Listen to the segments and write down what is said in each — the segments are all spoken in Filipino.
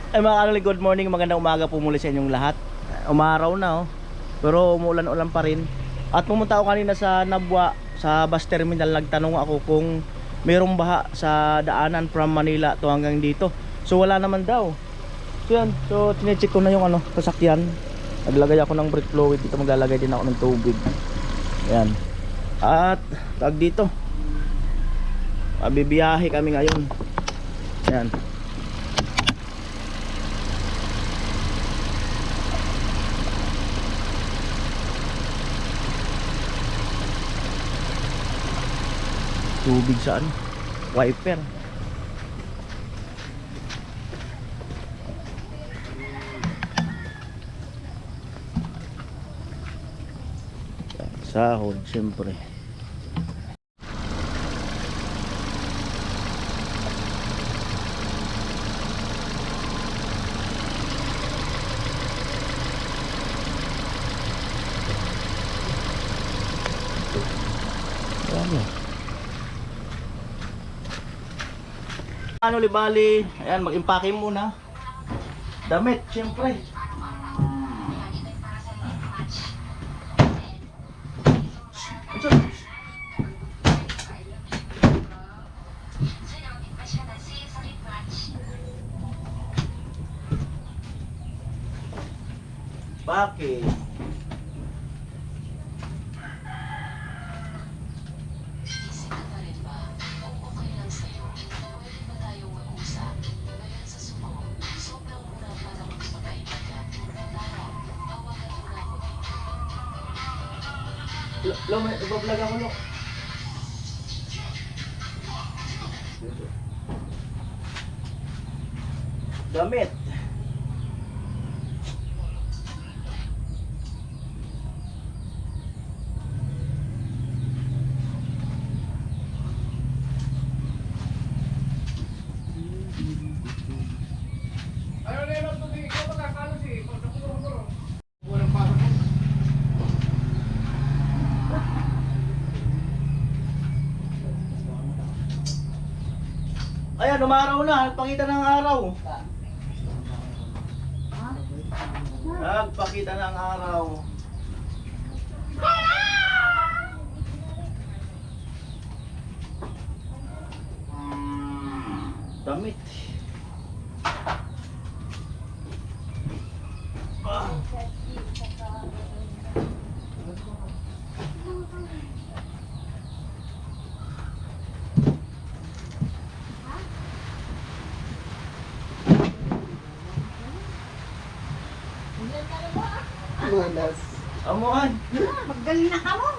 Ay mga kanoli, good morning, magandang umaga po muli sa inyong lahat. Umaraw na pero umuulan-ulan pa rin. At pumunta ako kanina sa Nabwa, sa bus terminal. Nagtanong ako kung mayroong baha sa daanan from Manila to hanggang dito. So wala naman daw. So yan, so chinecheck ko na yung sasakyan. Naglagay ako ng brake fluid dito, maglalagay din ako ng tubig. Ayan. At tag dito, bibiyahe kami ngayon. Ayan. Tubig saan? Wiper. Sahod, siyempre. Ano libali, ayan, mag-impake muna. Damit, siyempre. Bakit? Lo, may iba-vlog ako, lo. Damit. Ayan, umaraw na. Nagpakita ng araw. Nagpakita ng araw. Damit. Malas. Amuhan. Magaling na ka mo.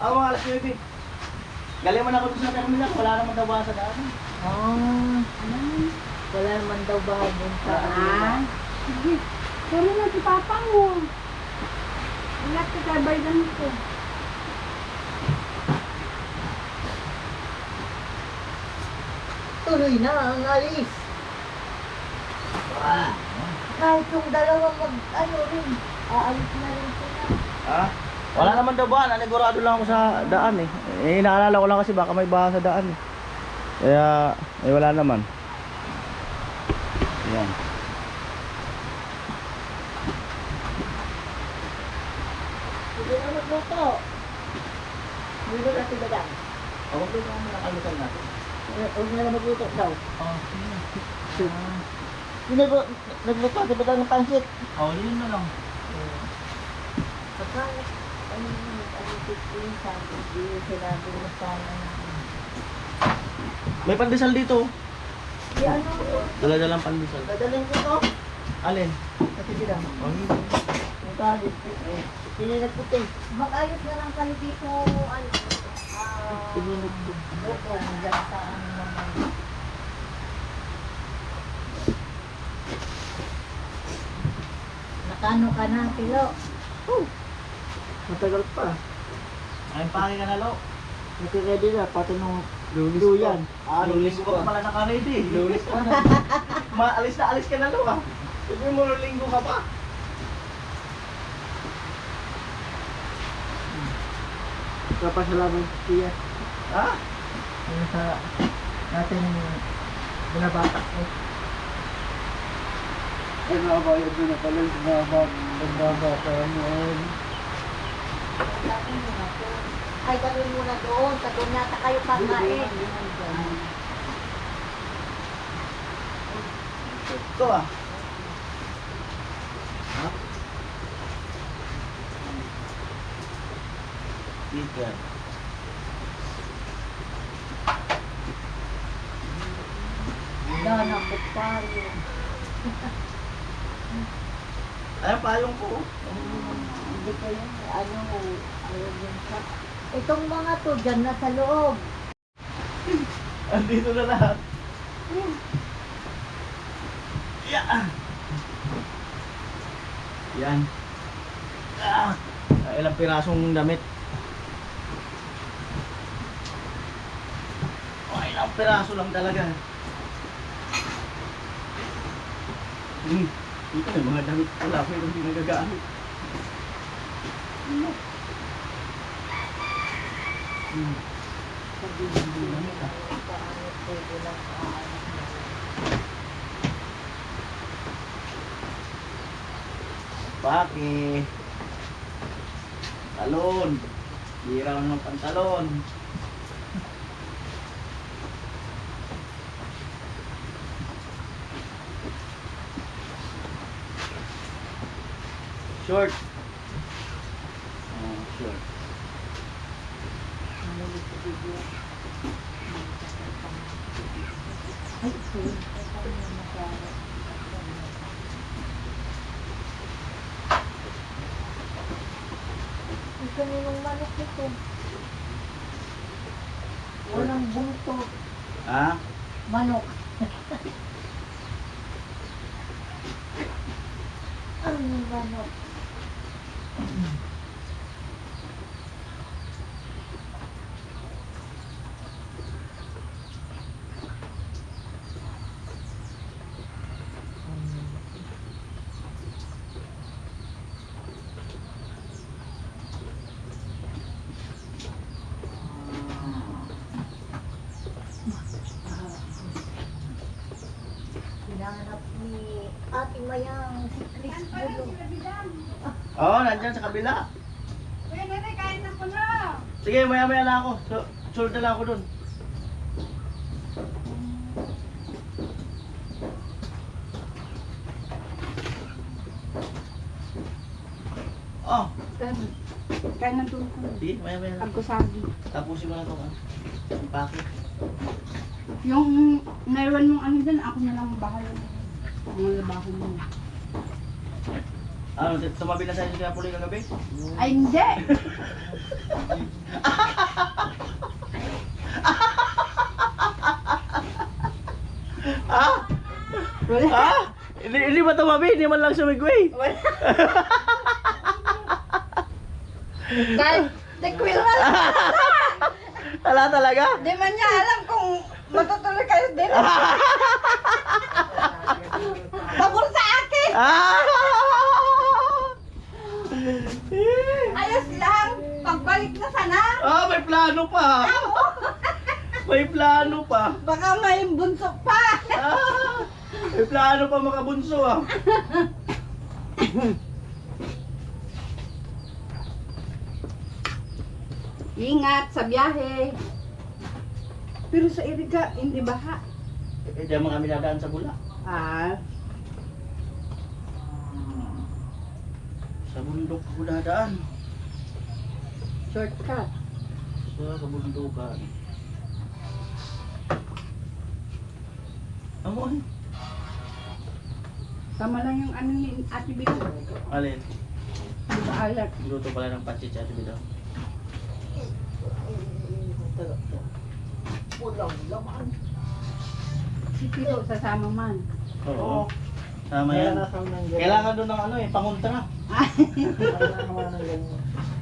Mga alas 9. Galing man ako sa terminal. Wala naman daw ba sa daan. Wala naman daw ba dun sa sige. Pero na si Papa mo. Ingat ka kay Biden ko. Tuloy na ang alis. Kahit yung dalawang rin, aalis na rin sila. Ha? Wala naman daw ba. Nanigurado lang ako sa daan eh. Inaalala ko lang kasi baka may baha sa daan eh. Kaya, wala naman. Ayan. Hindi na magluto. Hindi na natin dadang. Huwag doon naman nakalimutan natin. Huwag na lang magluto daw. Hindi nagluto, di ba tayo ng pansit? Yun na lang. Pagkalit, sabi, hindi sinabi mo sana. May pandesal dito. Di ano, Dala-dalang pandesal. dadalhin ko to. Alin? Kasi sila. Ang kalit, pininag ko tayo. Mag-ayos na lang kami dito, pininag ko. Opo, nandiyan sa ano naman. Nakano ka na, Pilo? Matagal pa. Ay, pake ka na, Lo. Kasi ready na, pati nung duyan. Lulis ko pa pala naka-ready. Lulis pa na. Alis na alis ka na, Lo, ah. Sabi mo, linggo ka pa. Papasalamat siya. Ha? Yung sa natin binabatak ko. Ay, nakabayad mo na pala yung nagbabata noon. Ay, gawin mo na doon. Sa doon yata kayo kakain. Ito ah. Ha? Dito. Nanakot pa yun. Ay, payong ko. Hindi kayo, ayaw yun sa... Itong mga to, dyan na sa loob. Andito na lahat. Yeah. Yan. Ah. Ilang pirasong damit. Oh, ilang piraso lang talaga. Dito may mga damit pala pero hindi nagagamit. Paki. Talon. Hiraw ng pantalon. Short. Oh, short. Ay, ito. Ang kaninong manok ito. Walang buntot. Ha? Manok. Ang manok. Hinahanap ni Ate Mayang si Chris Bulo. Oo, nandyan sa kabila. Sige, maya-maya lang ako. Sulta lang ako dun. Oh, Kaya nandun ko. sige, maya-maya lang. Agkusagi. Tapusin mo na ito. Ang pakit. Yung naiwan mong ano dyan, ako na lang bahala. Ang labaho mo. Ano, tumabi na sa inyo kaya puli kagabi? Ay, hindi! Ah? Ah? Hindi ba tumabi? Hindi man lang sumigway. Kahit tekwil na lang. Wala talaga? Di man niya alam kung matutuloy kayo din. Pabor sa akin! Ah! Ayos lang! Pagbalik na sana! Ah, may plano pa. May plano pa. Baka may bunso pa! Ah! May plano pa makabunso ah. Ingat sa biyahe! Pero sa Iriga, hindi baha. Eh, diyan mga kami dadaan sa bula. Ah, Sa bundok ako dadaan. shortcut. Sa kabundukan. Amo eh. Tama lang yung ano ni Ate Bito. Alin? Di ba alat? Luto pala ng pancit sa bitaw. Walang laman. Si Tito sasama man. Oo. Tama yan. Kailangan doon ng ano eh, pangontra.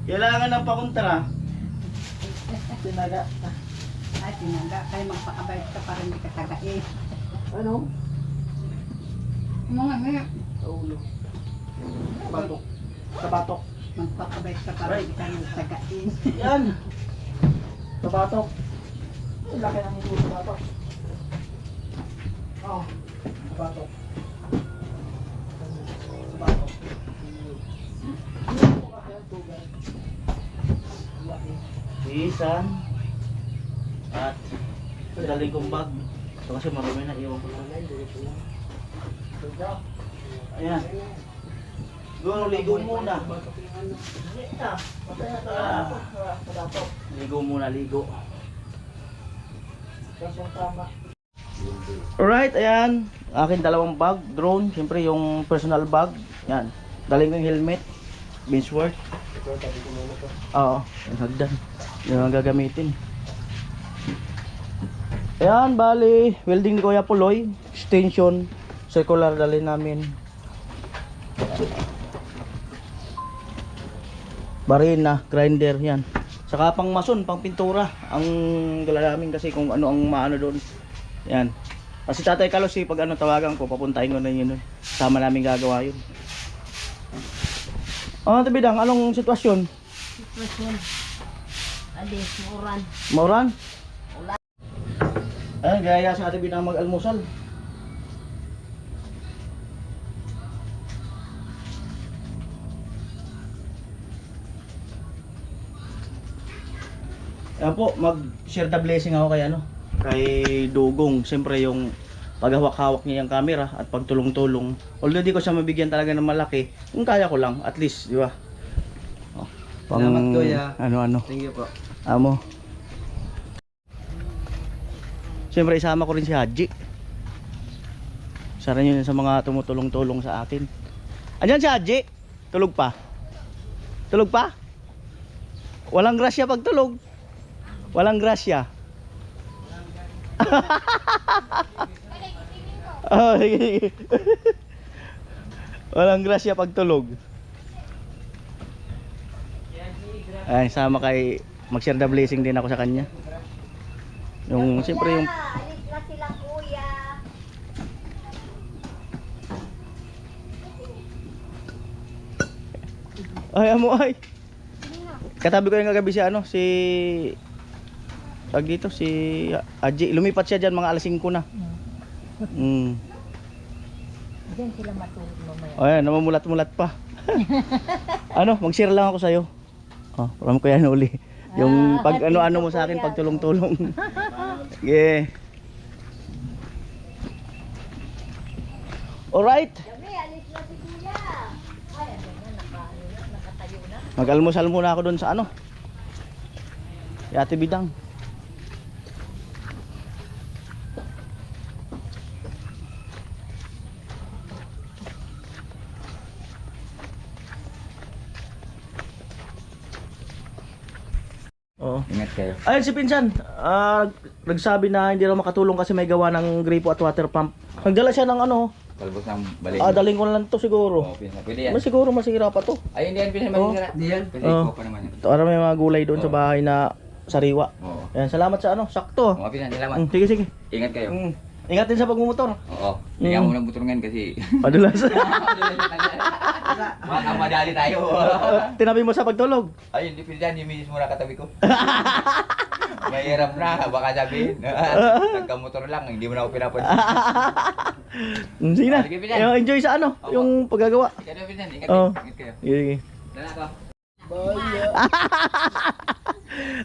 Kailangan ng pangontra. Tinaga. Ay, tinaga. Kaya magpakabayad ka para hindi ka tagain. Ano? Mga nga. Sa ulo. Sa batok. Sa batok. Magpakabayad ka para hindi ka tagain. Yan. Sa batok. Ang laki ng ito sa batok. Oh. Sa batok. Sa Isan. At daling kong bag. Ito kasi marami na, iwan ko lang. Ayan. Doon, ligo muna. Ligo muna, ligo. Alright, ayan. Akin dalawang bag, drone. Siyempre yung personal bag. Yan. Daling ko yung helmet. Beachworth. Oo, yung hagdan. Yung ang gagamitin. Ayan, bali. Welding ni Kuya Puloy. Extension. Circular dalhin namin. Barina, grinder, yan. Saka pang mason, pang pintura. Ang gala namin kasi kung ano ang maano doon. Yan. Kasi Tatay Carlos, pag ano tawagan ko, papuntahin ko na yun. Sama namin gagawa yun. Ate Bidang, anong sitwasyon? Sitwasyon. Alis, mauran. Mauran? Ayan, gaya sa Ate Bidang mag-almusal. Ayan po, mag-share the blessing ako kay kay Dugong. Siyempre yung paghawak-hawak niya yung camera at pagtulong-tulong. Although di ko siya mabigyan talaga ng malaki, kung kaya ko lang, at least, di ba? Oh, Salamat, Kuya. Ano. Thank you po. Amo. Siyempre isama ko rin si Haji. Isa rin yun sa mga tumutulong-tulong sa akin. Andiyan si Haji? Tulog pa? Tulog pa? Walang grasya pag tulog. Walang grasya. Oh, walang grasya pag tulog. Ay, sama kay mag-share the blessing din ako sa kanya. Yung siyempre yung Alis na sila kuya. ay amo ay. Katabi ko yung kagabi si tag dito si Aji. Lumipat siya diyan mga alas 5 na. Diyan sila matulog mamaya. Ayan, namamulat-mulat pa. Mag-share lang ako sa'yo. Oh, param ko yan uli. Yung pag ano mo sa akin, pag tulong-tulong. Yeah. Alright. Gabi, alis na si kuya. Ay, ano na, nakatayo na. Mag-almusal muna ako doon sa si Ate Bidang. Oo. Ingat kayo. Ayun si Pinsan, nagsabi na hindi raw makatulong kasi may gawa ng gripo at water pump. Nagdala siya ng Talbos ng balik. daling ko na lang to siguro. Oo, pinsan. Pwede yan. Mas siguro masira pa to. Ay, hindi yan pinsan. Oo. Hindi yan. Pwede Oo. ko pa naman yan. Para may mga gulay doon sa Oo. bahay na sariwa. Oo. Ayan, salamat sa sakto. Mga pinsan, salamat. Sige, sige. Ingat kayo. Ingat din sa pagmumotor. Oo. Hindi mo lang butulungan kasi Padulas. baka madali tayo. Tinabi mo sa pagtulog. Ay, hindi pinsan. Yung misis mo na katabi ko. Mahirap na. Baka sabihin. Nagkamotor lang. Hindi mo na ako pinapansin. Sige na. Sige, Pinsan. Enjoy sa Oo. yung paggagawa. Ikaw na pinsan. Ingat Oo. kayo. Ingat kayo. Sige, sige. Dala ko.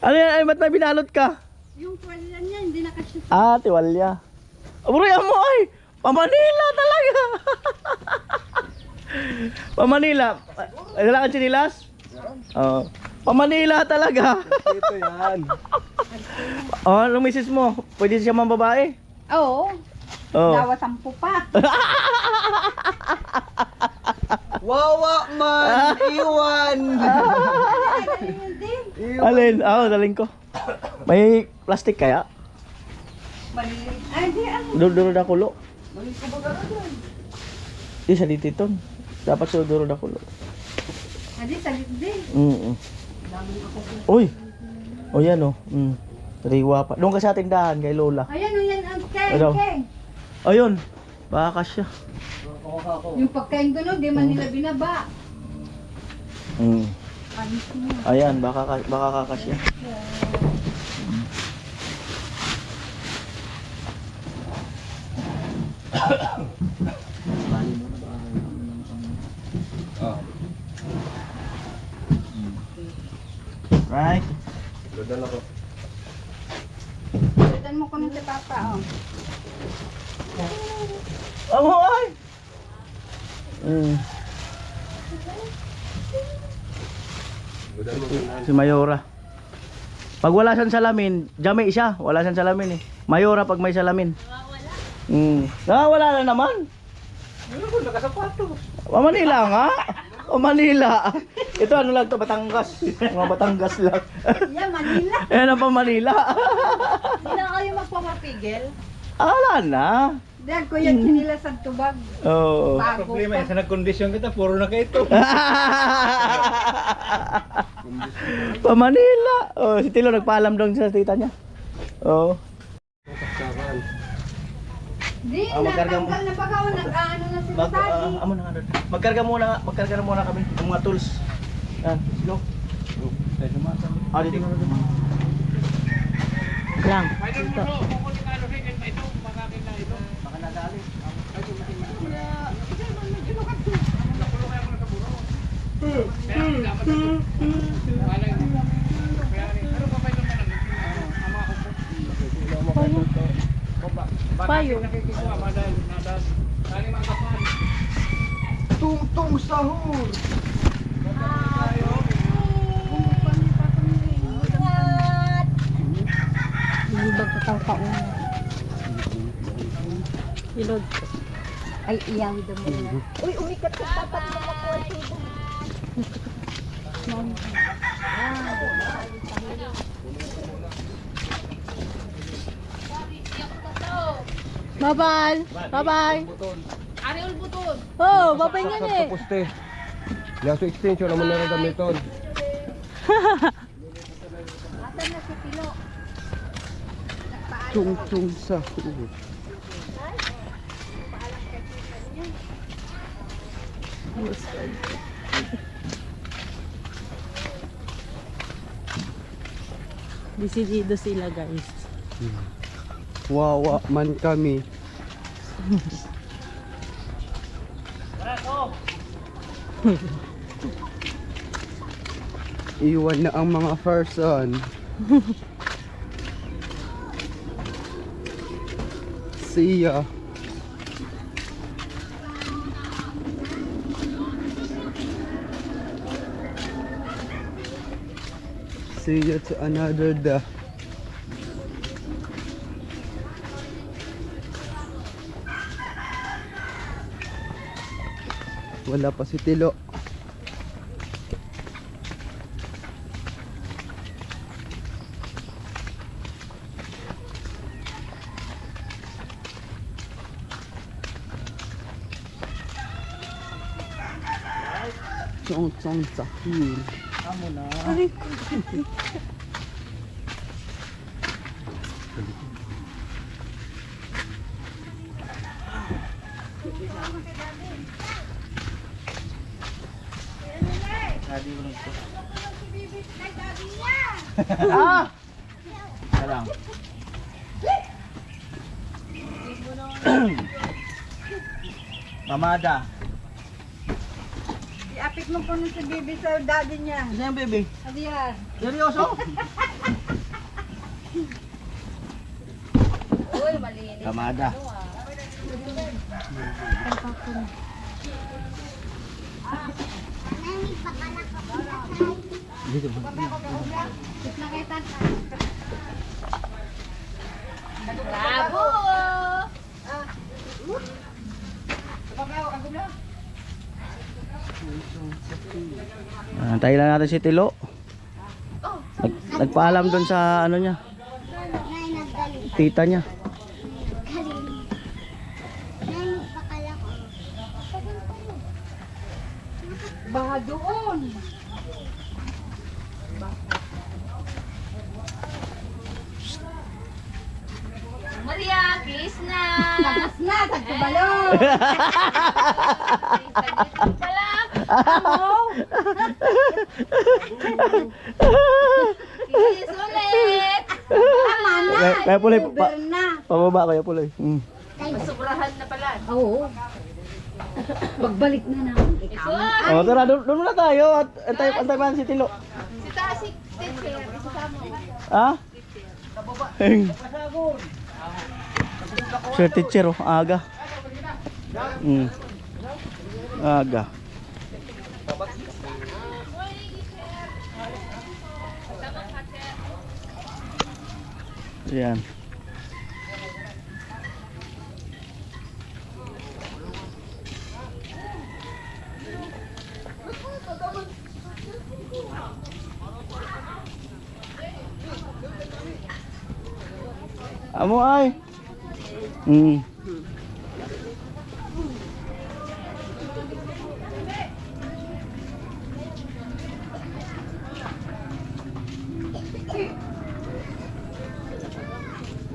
Ano yan? Ay, ba't may binalot ka? Yung tuwalya niya, hindi nakashoot. Tiwalya. Abroy mo ay! Pamanila talaga! Pamanila. Ay, wala kang chinilas? Oo. Pamanila talaga. Ito yan. Anong misis mo? Pwede siya mga babae? Oo. Oo. Dawa 10 pa. Wawa man! Iwan! Alin? Daling ko. May plastic kaya? Maliliit. Ay, di ano. Duro na kulo. Di sa dititon. Dapat sa duro na kulo. Adi, salit din. Uy. O yan o. Riwa pa. Doon ka sa tindahan kay Lola. Ayan, o yan ang keng, Ano? keng. Ayun. Baka siya. Yung pagkain doon, di man nila binaba. Panis mo. Ayan, baka kakasya. Oh. Right. Palitan mo kami si Papa, oh. Amo ay. Si Mayora. Pag wala siyang salamin, jami siya. Wala siyang salamin eh. Mayora pag may salamin. Wala na naman. Manila nga. O Manila. Ito ano lang to, Batangas. Mga Batangas lang. Yeah, Manila. Ayan ang pa Manila. Hindi na kayo magpapapigil. Wala na. Diyan, kuya, kinila sa tubag. Oo. Bago Problema pa. sa nagkondisyon kita, puro na kayo ito. Pa Manila. Oh, si Tilo nagpaalam doon sa tita niya. Oh. Di, magkarga mo. natanggal na baka nag-ano na sila daddy. Amo na nga doon. Magkarga na muna kami ng mga tools. Yan, let's go. Dito. Lang. Dito. Baka nadali. Payo. Tungtong sahur. Libag ka tang kauna. Ilog. Ay, iyang damo na. Uy, umikat ka tapat mo makuha ito. Bye-bye. Bye-bye. Ariol butod. Oh, bye-bye nga eh. Puste. Laso extension naman na rin gamiton. Asan na si Tilo? Tung sahur. Disidido sila guys. Wawa man kami. Iwan na ang mga person. See ya. See you to another day. Wala pa si Tilo. Song sahur. Amo na. Daddy mo nagpo. Ah! Salang. Mamada. Iapit mo po nun si Bibi sa daddy niya. Ano yan, baby? Adiyan. Seryoso? Uy, malinis. Mamada. Dito ba? Bravo! Antayin lang natin si Tilo. Nagpaalam doon sa ano niya. Tita niya. Baha doon. Maria, kiss na! Tapos na, tagkabalo. Pala! Kiss ulit! Tama na. Kaya puloy, Uber na. pababa kaya puloy. Masubrahan na pala. Oo. Pagbalik na naman. Ikaw. Isun! Oh, tara, doon muna tayo at antay pa si Tilo. Si Tasik, teacher, isasama Ha? Sir teacher oh, aga. Aga. Yan. Amo ay.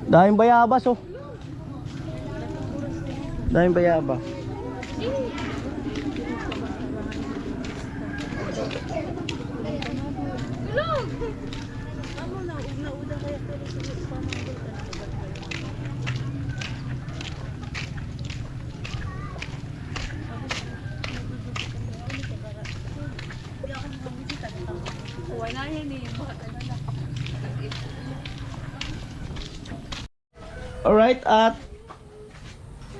Daming bayabas oh. Daming bayabas. Alright, at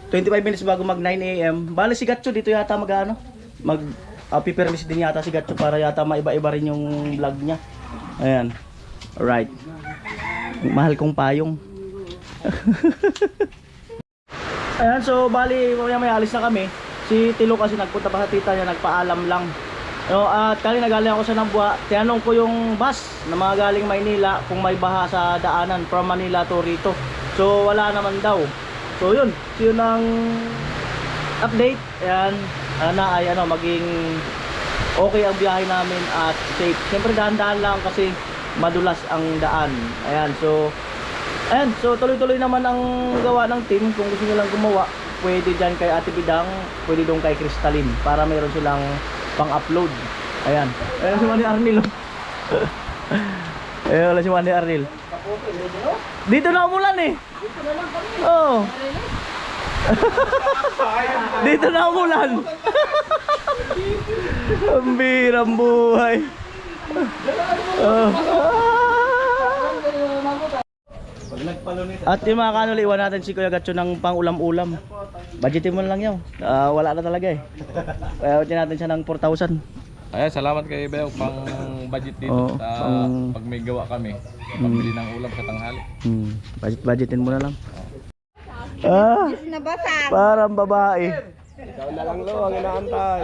25 minutes bago mag 9 AM. Bale si Gatcho dito yata mag-ano? Pipermis din yata si Gatcho para yata maiba-iba rin yung vlog niya. Ayan. Alright. Mahal kong payong. Ayan, so bali mamaya alis na kami. Si Tilo kasi nagpunta pa sa tita niya, nagpaalam lang. No, at kanina galing ako sa Nabua, tinanong ko yung bus na mga galing Maynila kung may baha sa daanan from Manila to rito. So wala naman daw. So yun ang update. Ayan, sana ay maging okay ang biyahe namin at safe. Siyempre dahan-dahan lang kasi madulas ang daan. Ayan, so tuloy-tuloy naman ang gawa ng team. Kung gusto nilang gumawa, pwede dyan kay Ate Bidang, pwede doon kay Crystalline para meron silang pang-upload. Ayan. Ayan si Manny Arnil. Ayan wala si Manny Arnil. Dito na umulan eh. Dito na lang kami. Oo. Dito na umulan. Ang birang buhay. At yung mga kanuli, iwan natin si Kuya Gatcho ng pang ulam-ulam. Budgetin mo lang yun. Wala na talaga eh. Kaya utin natin siya ng 4,000. Ayan, salamat kay Beo pang budget dito pag may gawa kami. Pambili ng ulam sa tanghali. Budgetin mo na lang. Nabasa. Parang babae. Ikaw na lang lo ang inaantay.